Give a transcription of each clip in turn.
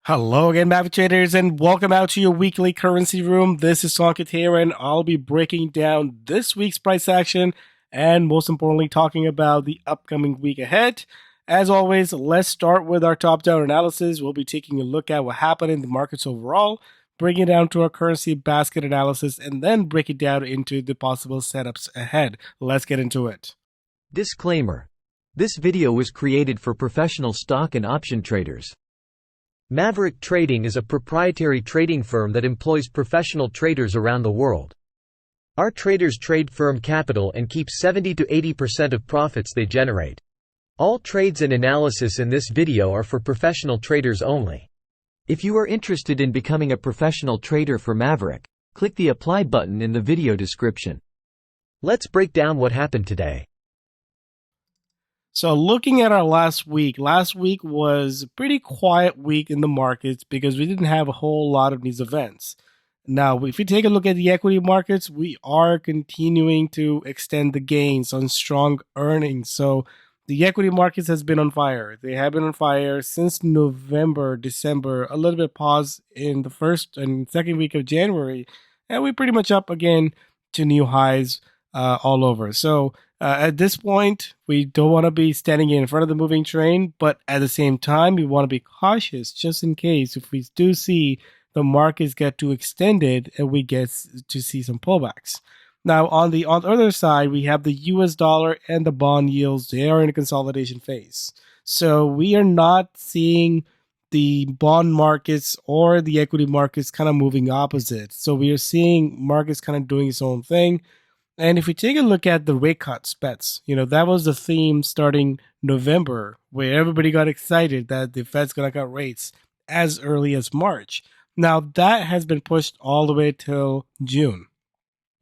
Hello again, Maverick traders, and welcome out to your weekly currency room. This is Sonkit here, and I'll be breaking down this week's price action and most importantly, talking about the upcoming week ahead. As always, let's start with our top-down analysis. We'll be taking a look at what happened in the markets overall, bring it down to our currency basket analysis, and then break it down into the possible setups ahead. Let's get into it. Disclaimer. This video was created for professional stock and option traders. Maverick Trading is a proprietary trading firm that employs professional traders around the world. Our traders trade firm capital and keep 70 to 80% of profits they generate. All trades and analysis in this video are for professional traders only. If you are interested in becoming a professional trader for Maverick, click the apply button in the video description. Let's break down what happened today. So looking at our last week was a pretty quiet week in the markets because we didn't have a whole lot of these events. Now, if you take a look at the equity markets, we are continuing to extend the gains on strong earnings. So the equity markets has been on fire. They have been on fire since November, December, a little bit pause in the first and second week of January, and we're pretty much up again to new highs all over. So at this point, we don't want to be standing in front of the moving train, but at the same time, we want to be cautious just in case if we do see the markets get too extended and we get to see some pullbacks. Now, on the other side, we have the US dollar and the bond yields. They are in a consolidation phase. So we are not seeing the bond markets or the equity markets kind of moving opposite. So we are seeing markets kind of doing its own thing. And if we take a look at the rate cuts bets, that was the theme starting November, where everybody got excited that the Fed's going to cut rates as early as March. Now, that has been pushed all the way till June.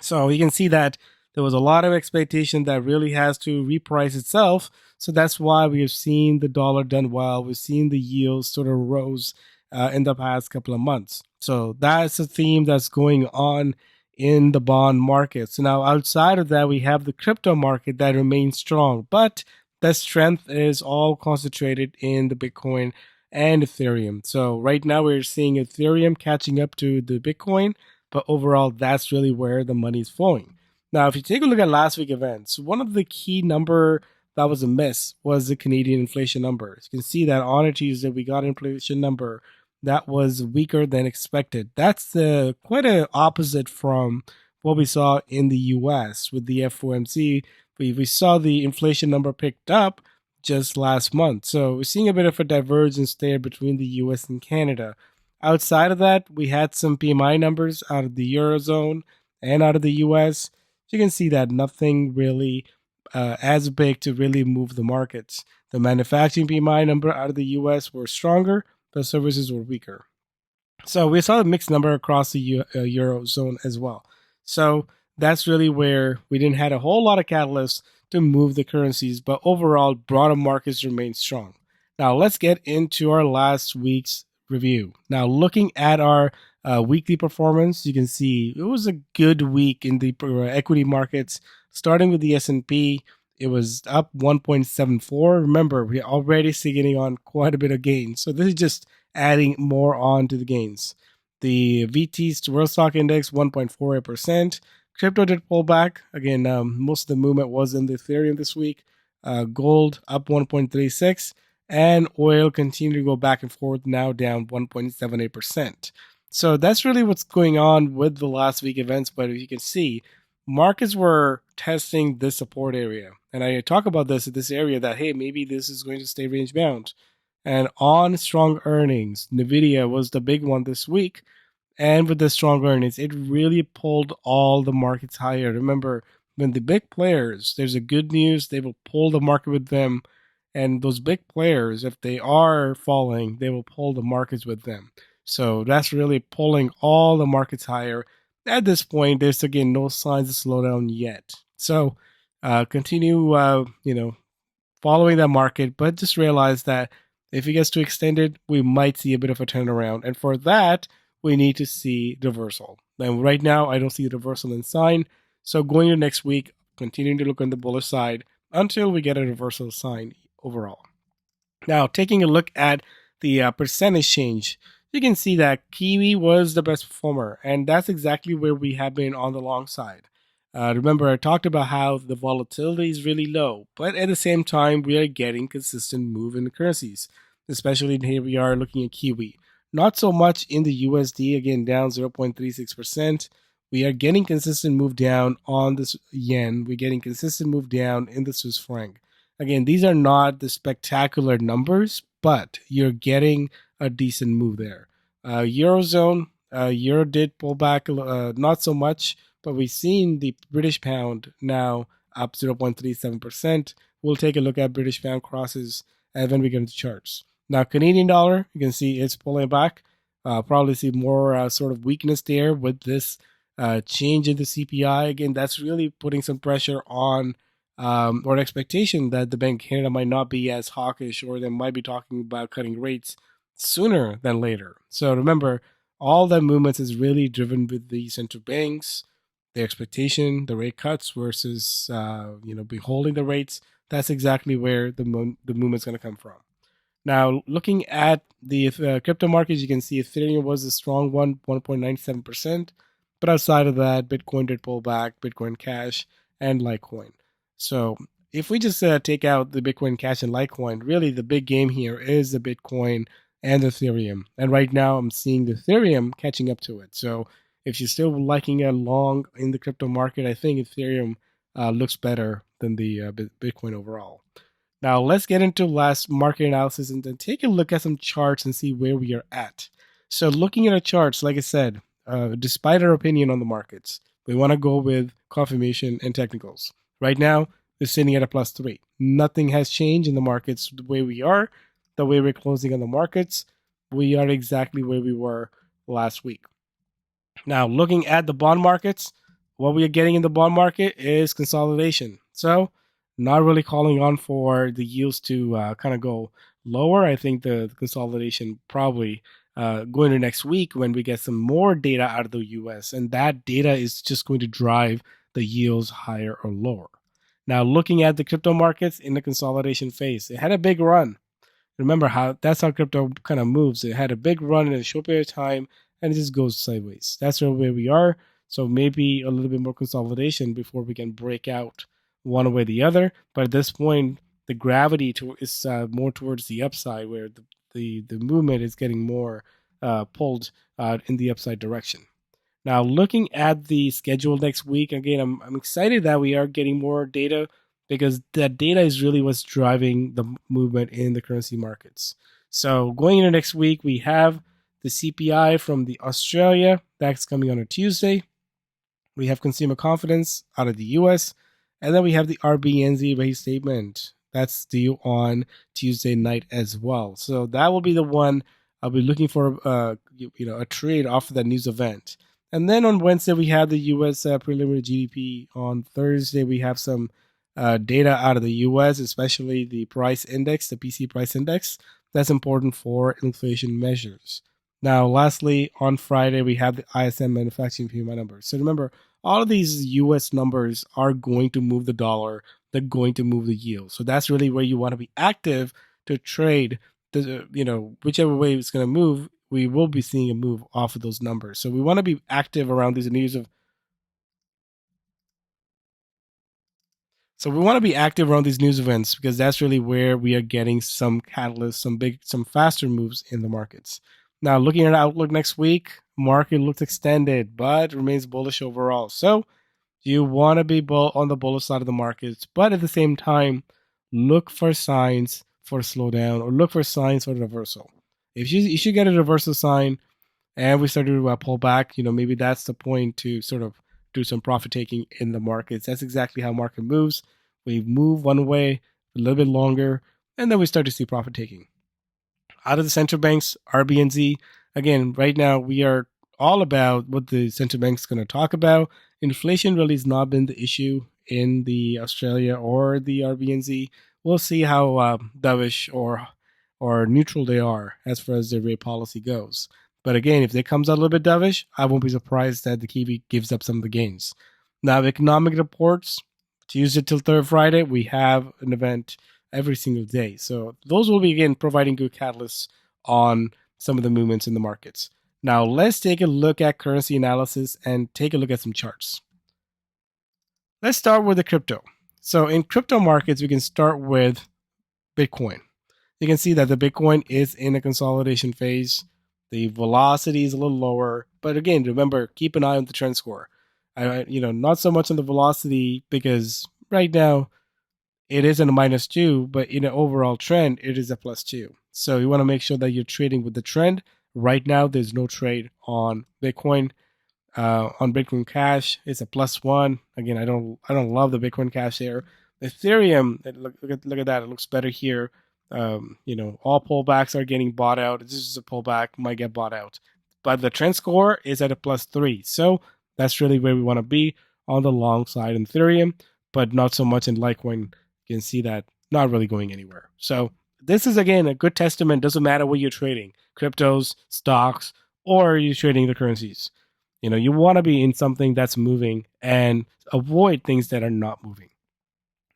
So you can see that there was a lot of expectation that really has to reprice itself. So that's why we have seen the dollar done well. We've seen the yields sort of rose in the past couple of months. So that's a theme that's going on in the bond markets. Now, outside of that, we have the crypto market that remains strong, but the strength is all concentrated in the Bitcoin and Ethereum. So right now we're seeing Ethereum catching up to the Bitcoin, but overall, that's really where the money is flowing. Now, if you take a look at last week's events, one of the key number that was a miss was the Canadian inflation numbers. You can see that on a Tuesday, we got inflation number that was weaker than expected. That's quite an opposite from what we saw in the US with the FOMC. We saw the inflation number picked up just last month. So we're seeing a bit of a divergence there between the US and Canada. Outside of that, we had some PMI numbers out of the Eurozone and out of the US. You can see that nothing really as big to really move the markets. The manufacturing PMI number out of the US were stronger, the services were weaker. So we saw a mixed number across the Eurozone as well. So that's really where we didn't have a whole lot of catalysts to move the currencies, but overall, broader markets remain strong. Now let's get into our last week's review. Now looking at our weekly performance, you can see it was a good week in the equity markets, starting with the S&P. It was up 1.74. Remember, we're already getting on quite a bit of gains. So this is just adding more on to the gains. The VT's World Stock Index, 1.48%. Crypto did pull back. Again, most of the movement was in the Ethereum this week. Gold up 1.36. And oil continued to go back and forth, now down 1.78%. So that's really what's going on with the last week events. But as you can see, markets were testing this support area. And I talk about this area that, hey, maybe this is going to stay range bound. And on strong earnings, NVIDIA was the big one this week. And with the strong earnings, it really pulled all the markets higher. Remember, when the big players, there's a good news, they will pull the market with them. And those big players, if they are falling, they will pull the markets with them. So that's really pulling all the markets higher. At this point, there's again no signs of slowdown yet. So continue, following that market, but just realize that if it gets too extended, we might see a bit of a turnaround. And for that, we need to see reversal. And right now, I don't see the reversal in sign. So going to next week, continuing to look on the bullish side until we get a reversal sign overall. Now, taking a look at the percentage change, you can see that Kiwi was the best performer, and that's exactly where we have been on the long side. Remember, I talked about how the volatility is really low, but at the same time, we are getting consistent move in the currencies, especially here we are looking at Kiwi. Not so much in the USD, again, down 0.36%. We are getting consistent move down on this yen. We're getting consistent move down in the Swiss franc. Again, these are not the spectacular numbers, but you're getting a decent move there. Eurozone, Euro did pull back, not so much, but we've seen the British pound now up 0.37%. We'll take a look at British pound crosses when we get into charts. Now, Canadian dollar, you can see it's pulling back. Probably see more sort of weakness there with this change in the CPI. Again, that's really putting some pressure on or an expectation that the Bank of Canada might not be as hawkish, or they might be talking about cutting rates sooner than later. So remember, all that movements is really driven with the central banks, the expectation, the rate cuts versus be holding the rates. That's exactly where the movement's going to come from. Now, looking at the crypto markets, you can see Ethereum was a strong 1.97%. But outside of that, Bitcoin did pull back, Bitcoin Cash, and Litecoin. So if we just take out the Bitcoin Cash and Litecoin, really the big game here is the Bitcoin and Ethereum. And right now I'm seeing the Ethereum catching up to it. So if you're still liking a long in the crypto market, I think Ethereum looks better than the Bitcoin overall. Now let's get into last market analysis and then take a look at some charts and see where we are at. So looking at our charts, like I said, despite our opinion on the markets, we want to go with confirmation and technicals. Right now, we're sitting at a +3. Nothing has changed in the markets the way we are, the way we're closing on the markets. We are exactly where we were last week. Now, looking at the bond markets, what we are getting in the bond market is consolidation. So, not really calling on for the yields to kind of go lower. I think the consolidation probably going to next week when we get some more data out of the US, and that data is just going to drive the yields higher or lower. Now, looking at the crypto markets in the consolidation phase, it had a big run. Remember how that's how crypto kind of moves. It had a big run in a short period of time, and it just goes sideways. That's where we are. So maybe a little bit more consolidation before we can break out one way or the other. But at this point, the gravity is more towards the upside, where the movement is getting more pulled in the upside direction. Now, looking at the schedule next week, again, I'm excited that we are getting more data, because that data is really what's driving the movement in the currency markets. So going into next week, we have the CPI from the Australia. That's coming on a Tuesday. We have consumer confidence out of the US. And then we have the RBNZ rate statement. That's due on Tuesday night as well. So that will be the one I'll be looking for a trade off of that news event. And then on Wednesday, we have the US preliminary GDP. On Thursday, we have some data out of the US, especially the price index, the PC price index. That's important for inflation measures. Now, lastly, on Friday, we have the ISM manufacturing PMI numbers. So remember, all of these US numbers are going to move the dollar. They're going to move the yield. So that's really where you want to be active to trade. Whichever way it's going to move, we will be seeing a move off of those numbers. So we want to be active around these news of. So we want to be active around these news events, because that's really where we are getting some catalysts, some faster moves in the markets. Now, looking at outlook next week, market looks extended, but remains bullish overall. So you want to be on the bullish side of the markets, but at the same time, look for signs for a slowdown, or look for signs for a reversal. If you should get a reversal sign and we start to pull back, maybe that's the point to sort of do some profit taking in the markets. That's exactly how market moves. We move one way a little bit longer, and then we start to see profit taking. Out of the central banks, RBNZ, again, right now we are all about what the central bank's going to talk about. Inflation really has not been the issue in the Australia or the RBNZ. We'll see how dovish or neutral they are as far as their rate policy goes. But again, if it comes out a little bit dovish, I won't be surprised that the Kiwi gives up some of the gains. Now, economic reports, Tuesday till Friday, we have an event every single day. So those will be, again, providing good catalysts on some of the movements in the markets. Now, let's take a look at currency analysis and take a look at some charts. Let's start with the crypto. So, in crypto markets, we can start with Bitcoin. You can see that the Bitcoin is in a consolidation phase. The velocity is a little lower, but again, remember, keep an eye on the trend score. Not so much on the velocity because right now it is in a -2, but in an overall trend, it is a +2. So you want to make sure that you're trading with the trend. Right now, there's no trade on Bitcoin. On Bitcoin Cash, it's a +1. Again, I don't love the Bitcoin Cash there. Ethereum, look at that. It looks better here. All pullbacks are getting bought out. This is a pullback, might get bought out. But the trend score is at a +3. So that's really where we want to be on the long side in Ethereum, but not so much in Litecoin. You can see that not really going anywhere. So this is, again, a good testament. Doesn't matter what you're trading, cryptos, stocks, or you're trading the currencies. You want to be in something that's moving and avoid things that are not moving.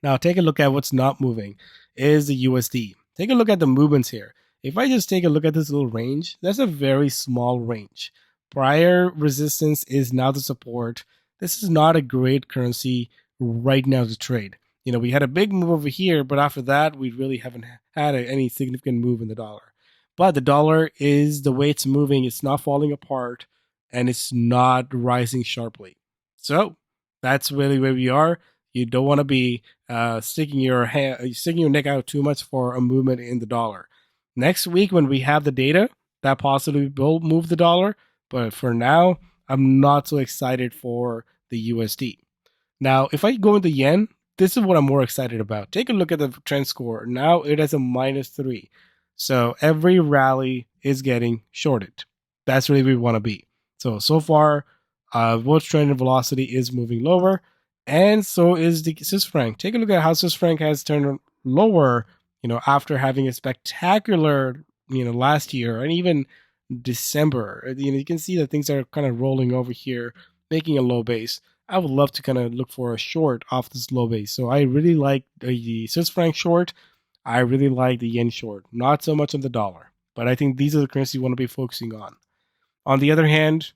Now, take a look at what's not moving is the USD. Take a look at the movements here. If I just take a look at this little range, that's a very small range. Prior resistance is now the support. This is not a great currency right now to trade. We had a big move over here, but after that, we really haven't had any significant move in the dollar. But the dollar is the way it's moving. It's not falling apart and it's not rising sharply. So that's really where we are. You don't want to be sticking your neck out too much for a movement in the dollar. Next week, when we have the data, that possibly will move the dollar. But for now, I'm not so excited for the USD. Now, if I go into yen, this is what I'm more excited about. Take a look at the trend score. Now it has a -3. So every rally is getting shorted. That's really where we want to be. So far, both trend and velocity is moving lower, and so is the Swiss franc. Take a look at how Swiss franc has turned lower, after having a spectacular, last year and even December. You can see that things are kind of rolling over here, making a low base. I would love to kind of look for a short off this low base. So I really like the Swiss franc short. I really like the yen short. Not so much on the dollar, but I think these are the currencies you want to be focusing on. On the other hand,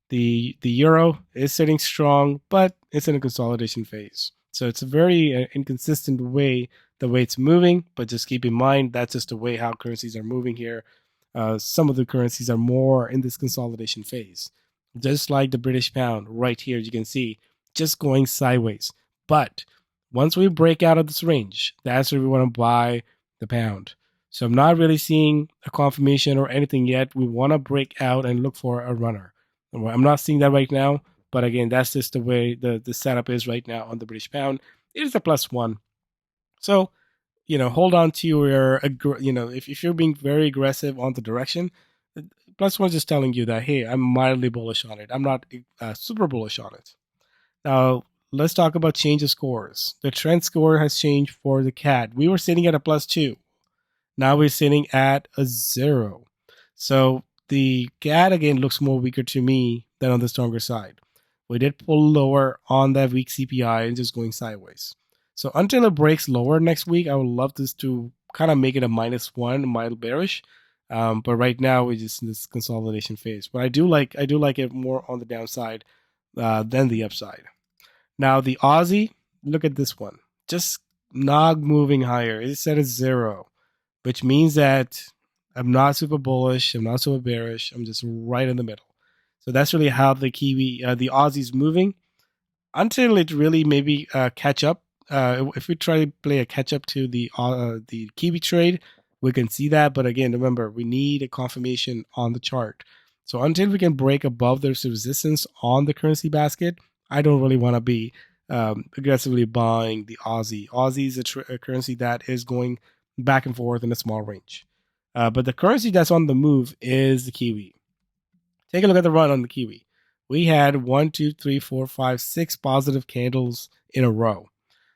the euro is sitting strong, but it's in a consolidation phase. So it's a very inconsistent the way it's moving, but just keep in mind that's just the way how currencies are moving here. Some of the currencies are more in this consolidation phase. Just like the British pound right here, you can see just going sideways. But once we break out of this range, that's where we want to buy the pound. So I'm not really seeing a confirmation or anything yet. We want to break out and look for a runner. I'm not seeing that right now, but again, that's just the way the setup is right now on the British pound. It is a +1. So, hold on to your, if you're being very aggressive on the direction, +1 is just telling you that, hey, I'm mildly bullish on it. I'm not super bullish on it. Now, let's talk about change of scores. The trend score has changed for the CAD. We were sitting at a +2. Now we're sitting at a 0. So the CAD again looks more weaker to me than on the stronger side. We did pull lower on that weak CPI and just going sideways. So until it breaks lower next week, I would love this to kind of make it a -1, mild bearish. But right now we're just in this consolidation phase. But I do like it more on the downside than the upside. Now the Aussie, look at this one, just not moving higher. It's at a 0, which means that I'm not super bullish. I'm not super bearish. I'm just right in the middle. So that's really how the the Aussie's moving until it really maybe catch up. If we try to play a catch up to the Kiwi trade, we can see that. But again, remember, we need a confirmation on the chart. So until we can break above this resistance on the currency basket, I don't really want to be aggressively buying the Aussie. Aussie is a currency that is going back and forth in a small range. But the currency that's on the move is the Kiwi. Take a look at the run on the Kiwi. We had 1, 2, 3, 4, 5, 6 positive candles in a row.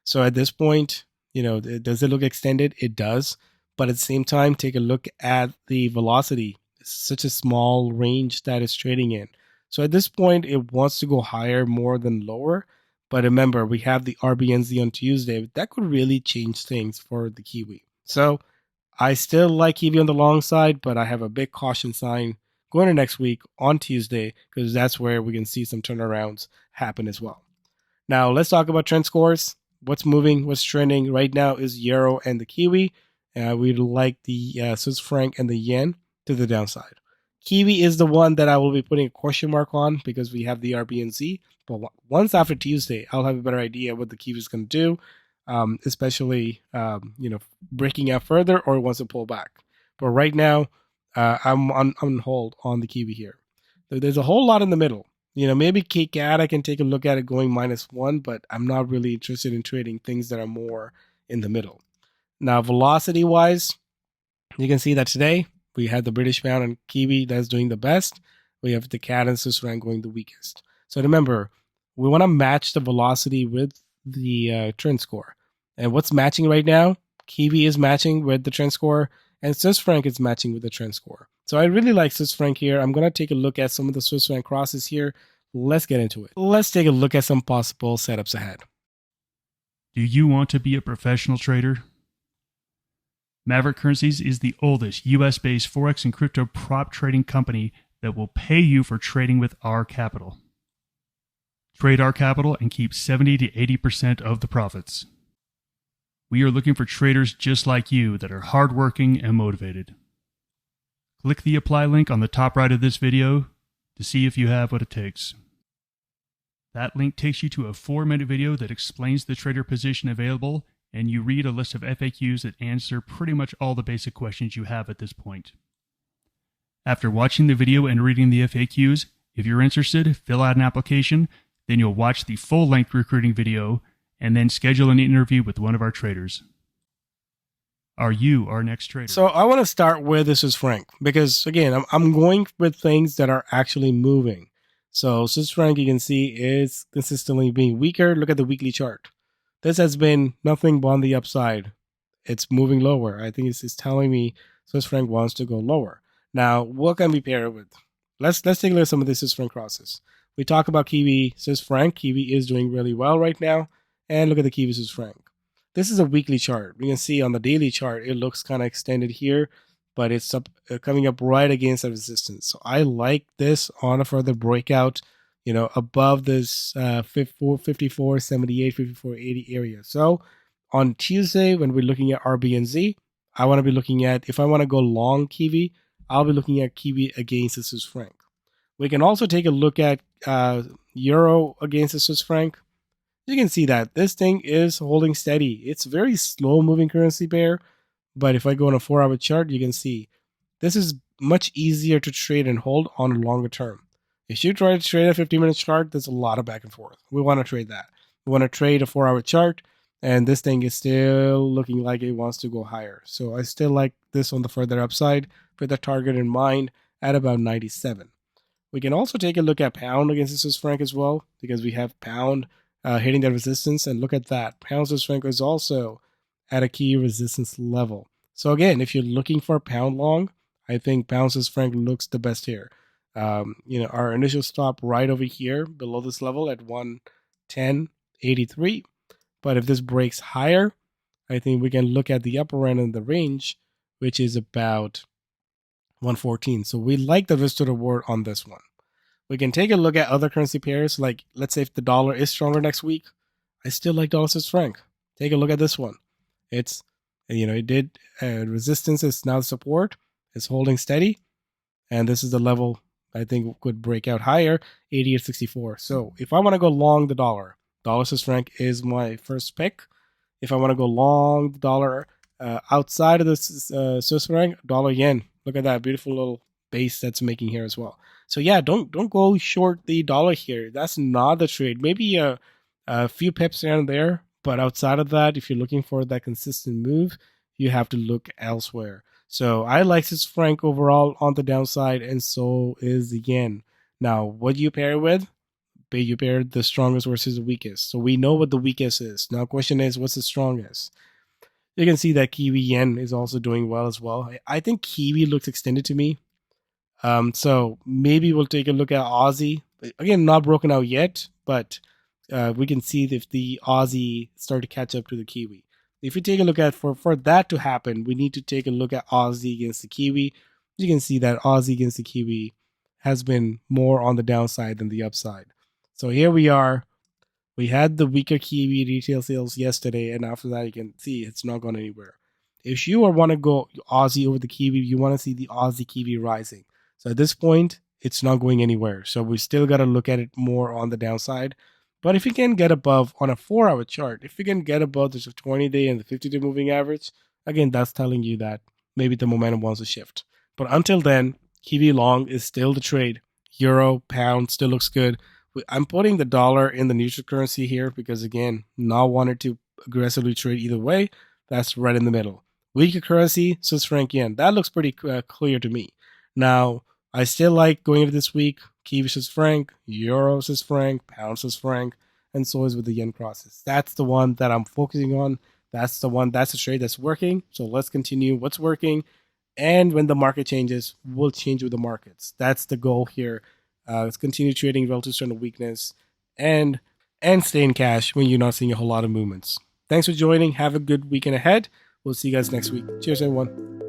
So at this point, does it look extended? It does. But at the same time, take a look at the velocity. It's such a small range that it's trading in. So at this point, it wants to go higher more than lower. But remember, we have the RBNZ on Tuesday. That could really change things for the Kiwi. So I still like Kiwi on the long side, but I have a big caution sign going to next week on Tuesday because that's where we can see some turnarounds happen as well. Now, let's talk about trend scores. What's moving, what's trending right now is Euro and the Kiwi. We like the Swiss franc and the yen to the downside. Kiwi is the one that I will be putting a question mark on because we have the RBNZ. But once after Tuesday, I'll have a better idea what the Kiwi is going to do, especially breaking out further or wants to pull back. But right now, I'm on hold on the Kiwi here. There's a whole lot in the middle. Maybe KCAD, I can take a look at it going -1, but I'm not really interested in trading things that are more in the middle. Now, velocity wise, you can see that today we had the British pound and Kiwi that's doing the best. We have the CAD and Swiss franc going the weakest. So remember, we want to match the velocity with the trend score. And what's matching right now? Kiwi is matching with the trend score, and Swiss franc is matching with the trend score. So I really like Swiss franc here. I'm going to take a look at some of the Swiss franc crosses here. Let's get into it. Let's take a look at some possible setups ahead. Do you want to be a professional trader? Maverick Currencies is the oldest US-based Forex and crypto prop trading company that will pay you for trading with our capital. Trade our capital and keep 70 to 80% of the profits. We are looking for traders just like you that are hardworking and motivated. Click the apply link on the top right of this video to see if you have what it takes. That link takes you to a 4-minute video that explains the trader position available, and you read a list of FAQs that answer pretty much all the basic questions you have at this point. After watching the video and reading the FAQs, if you're interested, fill out an application, then you'll watch the full-length recruiting video, and then schedule an interview with one of our traders. Are you our next trader? So I want to start with this is franc because again, I'm going with things that are actually moving. So Swiss franc, you can see, is consistently being weaker. Look at the weekly chart. This has been nothing but on the upside. It's moving lower. I think it's telling me Swiss franc wants to go lower. Now, what can we pair it with? Let's take a look at some of the Swiss franc crosses. We talk about Kiwi, Swiss franc. Kiwi is doing really well right now. And look at the Kiwi Swiss franc. This is a weekly chart. You can see on the daily chart, it looks kind of extended here, but it's coming up right against the resistance. So I like this on a further breakout, above this 54, 78, 54, 80 area. So on Tuesday, when we're looking at RBNZ, I want to be looking at, if I want to go long Kiwi, I'll be looking at Kiwi against the Swiss franc. We can also take a look at Euro against the Swiss franc. You can see that this thing is holding steady. It's a very slow moving currency pair, but if I go on a 4-hour chart, you can see this is much easier to trade and hold on a longer term. If you try to trade a 50-minute chart, there's a lot of back and forth. We want to trade that. We want to trade a 4-hour chart, and this thing is still looking like it wants to go higher. So I still like this on the further upside with the target in mind at about 97. We can also take a look at pound against the Swiss franc as well, because we have pound hitting that resistance, and look at that. Pound Swiss franc is also at a key resistance level. So again, if you're looking for pound long, I think pound Swiss franc looks the best here. Our initial stop right over here below this level at 110.83. But if this breaks higher, I think we can look at the upper end of the range, which is about 114. So we like the risk to reward on this one. We can take a look at other currency pairs, like let's say if the dollar is stronger next week, I still like dollar Swiss franc. Take a look at this one. It did resistance, is now support. It's holding steady, and this is the level I think could break out higher, 80.64. So if I want to go long the dollar Swiss franc is my first pick. If I want to go long the dollar outside of the Swiss franc, dollar yen. Look at that beautiful little base that's making here as well. So yeah, don't go short the dollar here. That's not the trade. Maybe a few pips here and there, but outside of that, if you're looking for that consistent move, you have to look elsewhere. So I like Swiss franc overall on the downside, and so is the yen. Now, what do you pair it with? You pair the strongest versus the weakest. So we know what the weakest is. Now, question is, what's the strongest? You can see that Kiwi yen is also doing well as well. I think Kiwi looks extended to me. So maybe we'll take a look at Aussie. Again, not broken out yet, but we can see if the Aussie start to catch up to the Kiwi. If you take a look at for that to happen, we need to take a look at Aussie against the Kiwi. You can see that Aussie against the Kiwi has been more on the downside than the upside. So here we are. We had the weaker Kiwi retail sales yesterday, and after that, you can see it's not gone anywhere. If you want to go Aussie over the Kiwi, you want to see the Aussie Kiwi rising. So at this point, it's not going anywhere. So we still got to look at it more on the downside. But if you can get above on a 4-hour chart, if you can get above the 20-day and the 50-day moving average, again, that's telling you that maybe the momentum wants to shift. But until then, Kiwi long is still the trade. Euro, pound still looks good. I'm putting the dollar in the neutral currency here because, again, not wanted to aggressively trade either way. That's right in the middle. Weaker currency, Swiss franc yen. That looks pretty clear to me. Now, I still like going into this week, Kiwi Swiss franc, Euro Swiss franc, Pound Swiss franc, and so is with the yen crosses. That's the one that I'm focusing on. That's the trade that's working. So let's continue what's working. And when the market changes, we'll change with the markets. That's the goal here. Let's continue trading relative strength of weakness and stay in cash when you're not seeing a whole lot of movements. Thanks for joining. Have a good weekend ahead. We'll see you guys next week. Cheers, everyone.